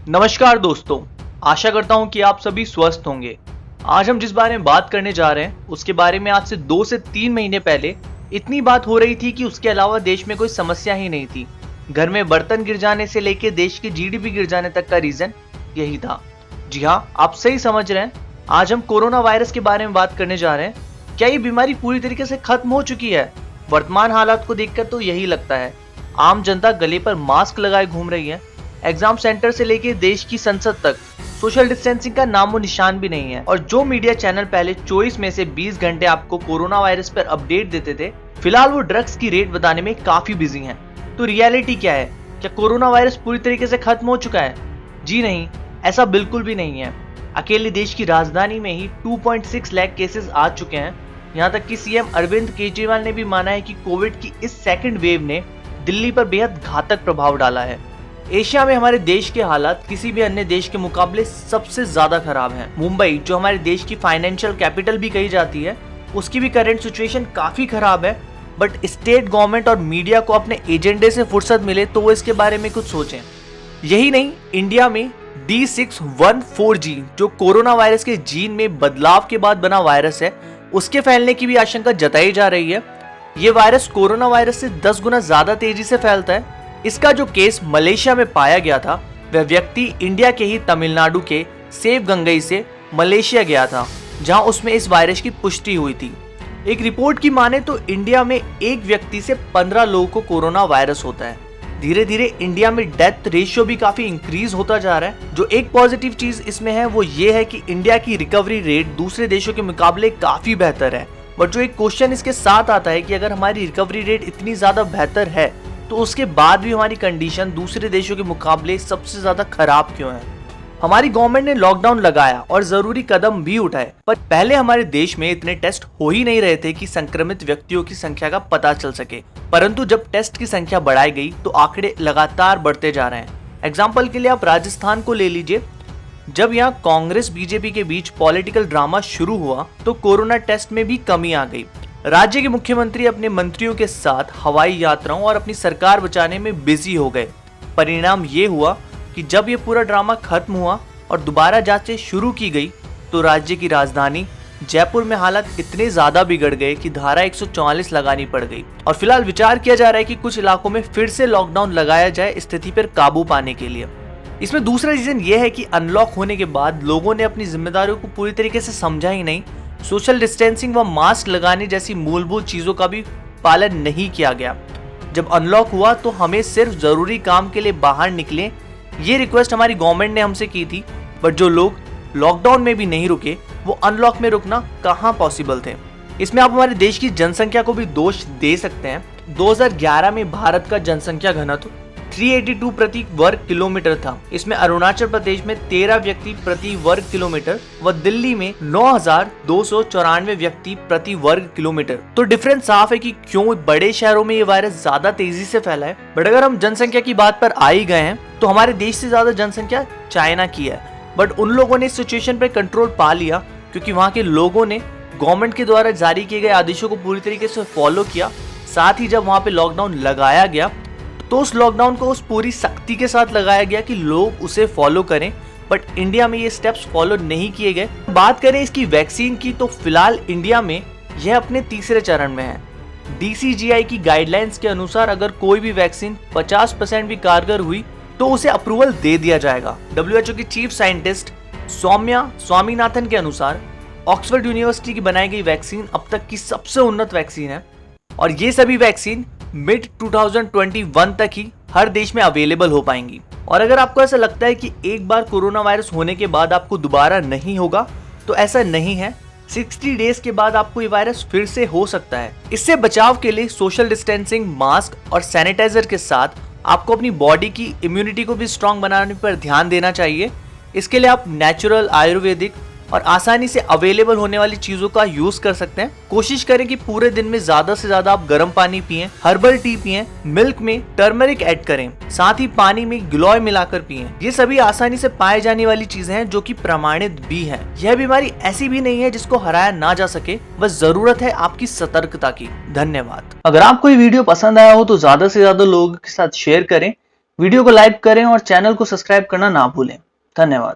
नमस्कार दोस्तों, आशा करता हूं कि आप सभी स्वस्थ होंगे। आज हम जिस बारे में बात करने जा रहे हैं उसके बारे में आज से 2 से 3 महीने पहले इतनी बात हो रही थी कि उसके अलावा देश में कोई समस्या ही नहीं थी। घर में बर्तन गिर जाने से लेकर देश की जीडीपी गिर जाने तक का रीजन यही था। जी हाँ, आप सही समझ रहे हैं। आज हम कोरोना वायरस के बारे में बात करने जा रहे हैं। क्या ये बीमारी पूरी तरीके से खत्म हो चुकी है? वर्तमान हालात को देखकर तो यही लगता है। आम जनता गले पर मास्क लगाए घूम रही है। एग्जाम सेंटर से लेके देश की संसद तक सोशल डिस्टेंसिंग का नामो निशान भी नहीं है। और जो मीडिया चैनल पहले 24 में से 20 घंटे आपको कोरोना वायरस पर अपडेट देते थे, फिलहाल वो ड्रग्स की रेट बताने में काफी बिजी हैं। तो रियलिटी क्या है? क्या कोरोना वायरस पूरी तरीके से खत्म हो चुका है? जी नहीं, ऐसा बिल्कुल भी नहीं है। अकेले देश की राजधानी में ही 2.6 लाख केसेस आ चुके हैं। यहाँ तक कि सीएम अरविंद केजरीवाल ने भी माना है कि कोविड की इस सेकंड वेव ने दिल्ली पर बेहद घातक प्रभाव डाला है। एशिया में हमारे देश के हालात किसी भी अन्य देश के मुकाबले सबसे ज्यादा खराब हैं। मुंबई, जो हमारे देश की फाइनेंशियल कैपिटल भी कही जाती है, उसकी भी करंट सिचुएशन काफी खराब है। बट स्टेट गवर्नमेंट और मीडिया को अपने एजेंडे से फुर्सत मिले तो वो इसके बारे में कुछ सोचें। यही नहीं, इंडिया में D614G, जो कोरोना वायरस के जीन में बदलाव के बाद बना वायरस है, उसके फैलने की भी आशंका जताई जा रही है। ये वायरस कोरोना वायरस से 10 गुना ज्यादा तेजी से फैलता है। इसका जो केस मलेशिया में पाया गया था, वह व्यक्ति इंडिया के ही तमिलनाडु के सेवगंगई से मलेशिया गया था, जहां उसमें इस वायरस की पुष्टि हुई थी। एक रिपोर्ट की माने तो इंडिया में एक व्यक्ति से 15 लोगों को कोरोना वायरस होता है। धीरे धीरे इंडिया में डेथ रेशियो भी काफी इंक्रीज होता जा रहा है। जो एक पॉजिटिव चीज इसमें है वो ये है कि इंडिया की रिकवरी रेट दूसरे देशों के मुकाबले काफी बेहतर है। बट जो एक क्वेश्चन इसके साथ आता है कि अगर हमारी रिकवरी रेट इतनी ज्यादा बेहतर है तो उसके बाद भी हमारी कंडीशन दूसरे देशों के मुकाबले सबसे ज्यादा खराब क्यों है? हमारी गवर्नमेंट ने लॉकडाउन लगाया और जरूरी कदम भी उठाए, पर पहले हमारे देश में इतने टेस्ट हो ही नहीं रहे थे कि संक्रमित व्यक्तियों की संख्या का पता चल सके। परंतु जब टेस्ट की संख्या बढ़ाई गई तो आंकड़े लगातार बढ़ते जा रहे हैं। एग्जाम्पल के लिए आप राजस्थान को ले लीजिए। जब यहाँ कांग्रेस बीजेपी के बीच पॉलिटिकल ड्रामा शुरू हुआ तो कोरोना टेस्ट में भी कमी आ गई। राज्य के मुख्यमंत्री अपने मंत्रियों के साथ हवाई यात्राओं और अपनी सरकार बचाने में बिजी हो गए। परिणाम ये हुआ कि जब ये पूरा ड्रामा खत्म हुआ और दोबारा जांचें शुरू की गई तो राज्य की राजधानी जयपुर में हालात इतने ज्यादा बिगड़ गए कि धारा 144 लगानी पड़ गई। और फिलहाल विचार किया जा रहा है कि कुछ इलाकों में फिर से लॉकडाउन लगाया जाए स्थिति पर काबू पाने के लिए। इसमें दूसरा रीजन ये है कि अनलॉक होने के बाद लोगों ने अपनी जिम्मेदारियों को पूरी तरीके से समझा ही नहीं। सोशल डिस्टेंसिंग व मास्क लगाने जैसी मूलभूत चीजों का भी पालन नहीं किया गया। जब अनलॉक हुआ तो हमें सिर्फ जरूरी काम के लिए बाहर निकलें, ये रिक्वेस्ट हमारी गवर्नमेंट ने हमसे की थी। बट जो लोग लॉकडाउन में भी नहीं रुके, वो अनलॉक में रुकना कहाँ पॉसिबल थे? इसमें आप हमारे देश की जनसंख्या को भी दोष दे सकते हैं। 2011 में भारत का जनसंख्या घनत्व 382 प्रति वर्ग किलोमीटर था। इसमें अरुणाचल प्रदेश में 13 व्यक्ति प्रति वर्ग किलोमीटर व दिल्ली में 9,294 व्यक्ति प्रति वर्ग किलोमीटर। तो डिफरेंस साफ है कि क्यों बड़े शहरों में ये वायरस ज्यादा तेजी से फैला है। बट अगर हम जनसंख्या की बात पर आ ही गए हैं तो हमारे देश से ज्यादा जनसंख्या चाइना की है। बट उन लोगों ने इस सिचुएशन पर कंट्रोल पा लिया क्योंकि वहाँ के लोगों ने गवर्नमेंट के द्वारा जारी किए गए आदेशों को पूरी तरीके से फॉलो किया। साथ ही जब वहाँ पे लॉकडाउन लगाया गया तो उस लॉकडाउन को उस पूरी सख्ती के साथ लगाया गया कि लोग उसे फॉलो करें। बट इंडिया में ये स्टेप्स फॉलो नहीं किए गए। बात करें इसकी वैक्सीन की तो फिलहाल इंडिया में यह अपने तीसरे चरण में है। DCGI की गाइडलाइंस के अनुसार अगर कोई भी वैक्सीन 50% भी कारगर हुई तो उसे अप्रूवल दे दिया जाएगा। WHO की चीफ साइंटिस्ट सौम्या स्वामीनाथन के अनुसार ऑक्सफोर्ड यूनिवर्सिटी की बनाई गई वैक्सीन अब तक की सबसे उन्नत वैक्सीन है और ये सभी वैक्सीन मिड 2021 तक ही हर देश में अवेलेबल हो पाएंगी। और अगर आपको ऐसा लगता है कि एक बार कोरोना वायरस होने के बाद आपको दोबारा नहीं होगा, तो ऐसा नहीं है। 60 डेज के बाद आपको ये वायरस फिर से हो सकता है। इससे बचाव के लिए सोशल डिस्टेंसिंग, मास्क और सैनिटाइजर के साथ आपको अपनी बॉडी की इम्यूनिटी को भी स्ट्रांग बनाने पर ध्यान देना चाहिए। इसके लिए आप नेचुरल, आयुर्वेदिक और आसानी से अवेलेबल होने वाली चीजों का यूज कर सकते हैं। कोशिश करें कि पूरे दिन में ज्यादा से ज्यादा आप गर्म पानी पिएं, हर्बल टी पिएं, मिल्क में टर्मरिक ऐड करें, साथ ही पानी में गिलोय मिलाकर पिएं। ये सभी आसानी से पाए जाने वाली चीजें हैं जो कि प्रमाणित भी हैं। यह बीमारी ऐसी भी नहीं है जिसको हराया ना जा सके, बस जरूरत है आपकी सतर्कता की। धन्यवाद। अगर आपको ये वीडियो पसंद आया हो तो ज्यादा से ज्यादा लोगों के साथ शेयर करें वीडियो को लाइक करें और चैनल को सब्सक्राइब करना ना भूलें। धन्यवाद।